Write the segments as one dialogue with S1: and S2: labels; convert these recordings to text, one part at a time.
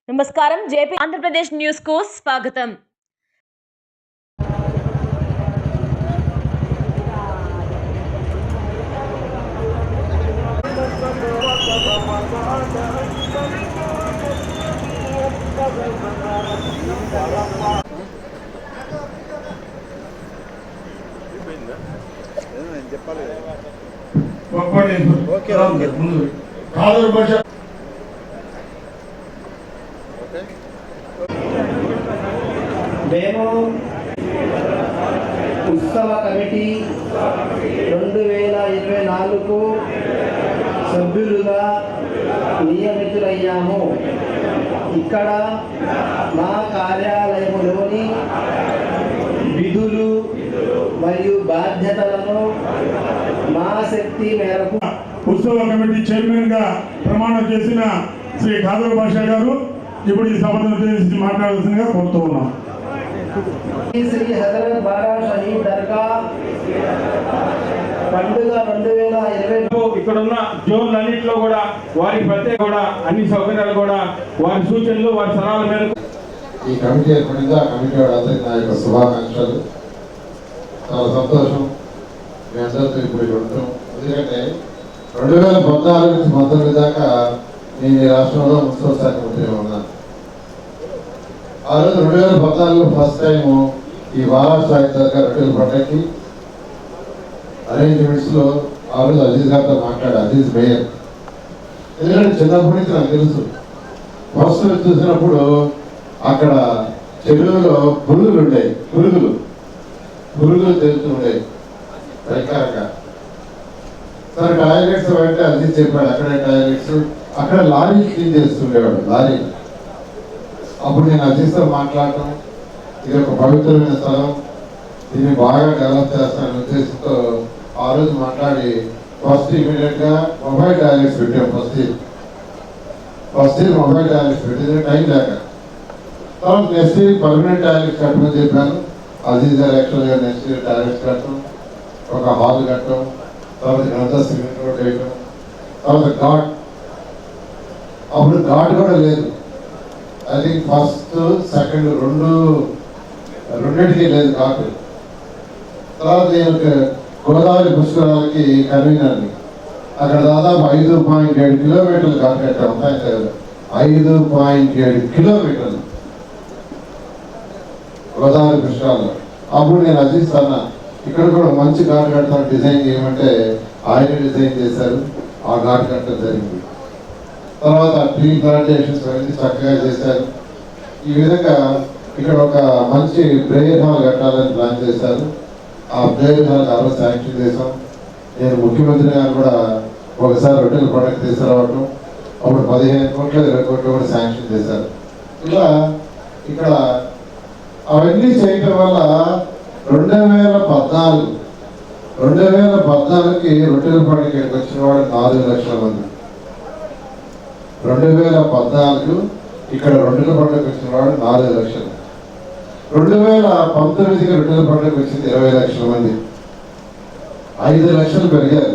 S1: నమస్కారం JP Andhra Pradesh news కు స్వాగతం.
S2: మేము ఉత్సవ కమిటీ 2024 సభ్యులుగా నియమితులయ్యాము. ఇక్కడ మా కార్యాలయంలోని విధులు మరియు బాధ్యతలను మా శక్తి మేరకు
S3: ఉత్సవ కమిటీ చైర్మన్ గా ప్రమాణం చేసిన శ్రీ ఖాదర్ బాషా గారు ఇప్పుడు ఈ సభను ఉద్దేశించి మాట్లాడాల్సిందిగా కోరుతూ ఉన్నాం.
S2: శ్రీ హజరత్ బారా షహీద్ దర్గా పండుగ 2020
S4: ఇక్కడ ఉన్న జోన్లన్నింటిలో కూడా వారి ప్రత్యేక కూడా అన్ని సౌకర్యాలు కూడా వారి సూచనలు వారి సలహాల మేరకు
S5: ఈ కమిటీ ఏర్పడింది. ఆ కమిటీ వాళ్ళందరికీ నా యొక్క శుభాకాంక్షలు. చాలా సంతోషం మీ అందరితో ఇప్పుడు ఇక్కడ ఉంటాం. ఎందుకంటే 2014 నుంచి 19 దాకా నేను ఈ రాష్ట్రంలో మున్సిపల్ శాఖ మంత్రిగా ఉన్నాను. ఆ రోజు 2014లో ఫస్ట్ టైం ఈ మహారాష్ట్ర దగ్గర రొట్టెల పంటకి అరేంజ్మెంట్స్లో ఆ రోజు అజీజ్ గారితో మాట్లాడారు. అజీజ్ మేయర్. ఎందుకంటే చిన్నప్పటి నుంచి నాకు తెలుసు. ఫస్ట్ చూసినప్పుడు అక్కడ చెరువులో పురుగులు ఉండేవి. పురుగులు తెలుస్తుండేవి ప్రకారంగా. సరే టాయిలెట్స్ అంటే అది చెప్పాడు. అక్కడే టాయిలెట్స్, అక్కడ లారీ క్లీన్ చేస్తుండేవాడు. లారీ. అప్పుడు నేను అజీజ్తో మాట్లాడటం, ఇది ఒక పవిత్రమైన స్థలం, దీన్ని బాగా డెవలప్ చేస్తానని ఉద్దేశంతో ఆ రోజు మాట్లాడి ఫస్ట్ ఇమీడియట్గా మొబైల్ టాయిలెట్స్ పెట్టాం. ఫస్ట్ ఇయర్ మొబైల్ టాయిలెట్స్ పెట్టింది టైం లేక. తర్వాత నెక్స్ట్ ఇయర్ పర్మనెంట్ టాయిలెట్స్ కట్టమని చెప్పాను. అజీజ్ గారు యాక్చువల్గా నెక్స్ట్ ఇయర్ టాయిలెట్స్ కట్టడం, ఒక హాల్ కట్టడం, తర్వాత ఇక్కడంతా సిమెంట్ రోడ్ వేయడం, తర్వాత ఘాట్. అప్పుడు ఘాట్ కూడా లేదు. ఐ థింక్ ఫస్ట్ సెకండ్ రెండింటికి లేదు ఘాట్. తర్వాత నేను గోదావరి పుష్కరాలకి కన్వీనర్ని. అక్కడ దాదాపు 5.7 కిలోమీటర్లు ఘాట్ కట్టాం. 5.7 కిలోమీటర్లు గోదావరి పుష్కరాలు. అప్పుడు నేను అజీజ్ అన్న ఇక్కడ కూడా మంచి ఘాట్ కడతాను, డిజైన్ చేయమంటే ఆయన డిజైన్ చేశారు. ఆ ఘాట్ కట్టడం జరిగింది. తర్వాత ట్రీ ప్లాంటేషన్స్ అన్ని చక్కగా చేశారు. ఈ విధంగా ఇక్కడ ఒక మంచి ప్రేయర్ హాల్ కట్టాలని ప్లాన్ చేశారు. ఆ ప్రేయర్ హాల్ ఆ రోజు శాంక్షన్ చేశాం. నేను ముఖ్యమంత్రి గారు కూడా ఒకసారి రొట్టెల పండుగ తీసుకురావటం, అప్పుడు 15 కోట్లు 20 కోట్లు కూడా శాంక్షన్ చేశారు. ఇలా ఇక్కడ అవన్నీ చేయటం వల్ల 2014కి రొట్టెల పండుగ ఇక్కడికి వచ్చిన వాడు 4 లక్షల మంది. 2014 ఇక్కడ రొట్టెల పండుగ వచ్చిన వాడు 4 లక్షలు. 2019కి రొట్టెల పండుగ వచ్చింది 20 లక్షల మంది. 5 లక్షలు పెరిగారు.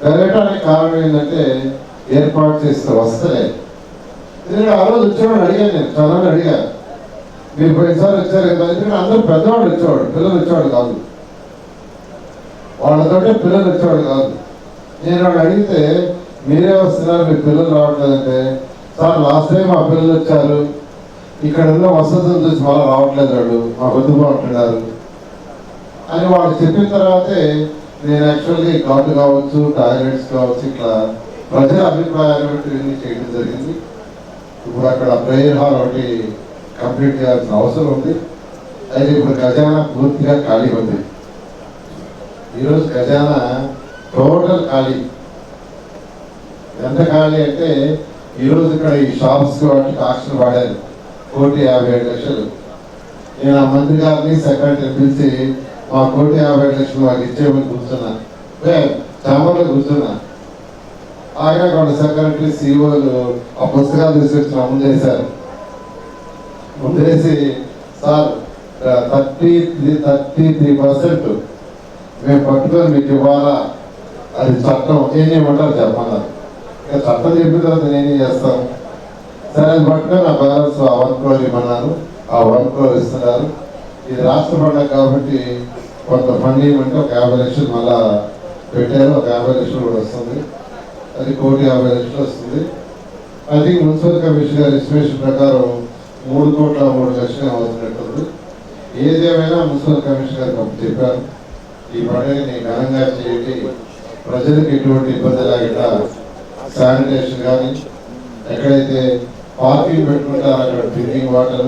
S5: పెరగటానికి కారణం ఏంటంటే ఏర్పాటు చేస్తే వస్తలే. ఎందుకంటే ఆ రోజు వచ్చేవాడు అడిగాను, నేను చాలా అడిగా, మీరు పోయినసారి వచ్చారు కదా. ఎందుకంటే అందరూ పెద్దవాడు వచ్చేవాడు, పిల్లలు వచ్చేవాడు కాదు. వాళ్ళతోటే పిల్లలు వచ్చేవాడు కాదు. నేను వాడు అడిగితే మీరే వస్తున్నారు, మీ పిల్లలు రావట్లేదంటే, సార్ లాస్ట్ టైం మా పిల్లలు వచ్చారు, ఇక్కడ ఉన్న వసతులు చూసి మళ్ళీ రావట్లేదు, వాడు మా వద్దుబాటున్నారు అని వాళ్ళు చెప్పిన తర్వాతే నేను యాక్చువల్లీ ఘాట్ కావచ్చు, టాయిలెట్స్ కావచ్చు, ఇట్లా ప్రజల అభిప్రాయాలు చేయడం జరిగింది. ఇప్పుడు అక్కడ ప్రేయర్ హాల్ ఒకటి కంప్లీట్ చేయాల్సిన అవసరం ఉంది. అయితే ఇప్పుడు ఖజానా పూర్తిగా ఖాళీ ఉంది. ఈరోజు ఖజానా టోటల్ ఖాళీ. ఎంత ఖాళీ అంటే ఈరోజు ఇక్కడ ఈ షాప్స్ వాటికి ఆక్షన్ పడారు 1,57,00,000. నేను ఆ మంత్రి గారిని సెక్రటరీ పిలిచి మా 1,57,00,000 మాకు ఇచ్చేమని కూర్చున్నా, చాంబర్లో కూర్చున్నా. ఆయన కొన్ని సెక్రటరీ సిఇఓలు ఆ పుస్తకాలు తీసుకొచ్చిన ముందేసి సార్ 33% మేము పట్టుకొని మీకు ఇవ్వాలా, అది చట్టం, ఏం చేయమంటారు చెప్పమన్నారు. ఇక చట్టం చెప్పిన తర్వాత నేనేం చేస్తాను. సరే అది పట్టుకొని నా బ్యాలెన్స్ 1 crore ఇవ్వమన్నారు. ఆ 1 crore ఇస్తున్నారు. ఇది రాష్ట్ర పండుగ కాబట్టి కొంత ఫండ్ ఇవ్వమంటే ఒక 50 లక్షలు మళ్ళా పెట్టారు. ఒక 50 లక్షలు కూడా వస్తుంది. అది 1,50,00,000 వస్తుంది. ఐ థింక్ మున్సిపల్ కమిషన్ గారి ఎస్టిమేషన్ ప్రకారం 3,03,00,000 అవుతున్నట్టుంది. ఏదేమైనా మున్సిపల్ కమిషన్ గారికి అప్పుడు చెప్పాను, ఈ పండుగని ఘనంగా చేయండి, ప్రజలకు ఎటువంటి ఇబ్బంది లేకుండా శానిటేషన్ కానీ, ఎక్కడైతే పార్కింగ్ పెట్టుకుంటారో అక్కడ డ్రింకింగ్ వాటర్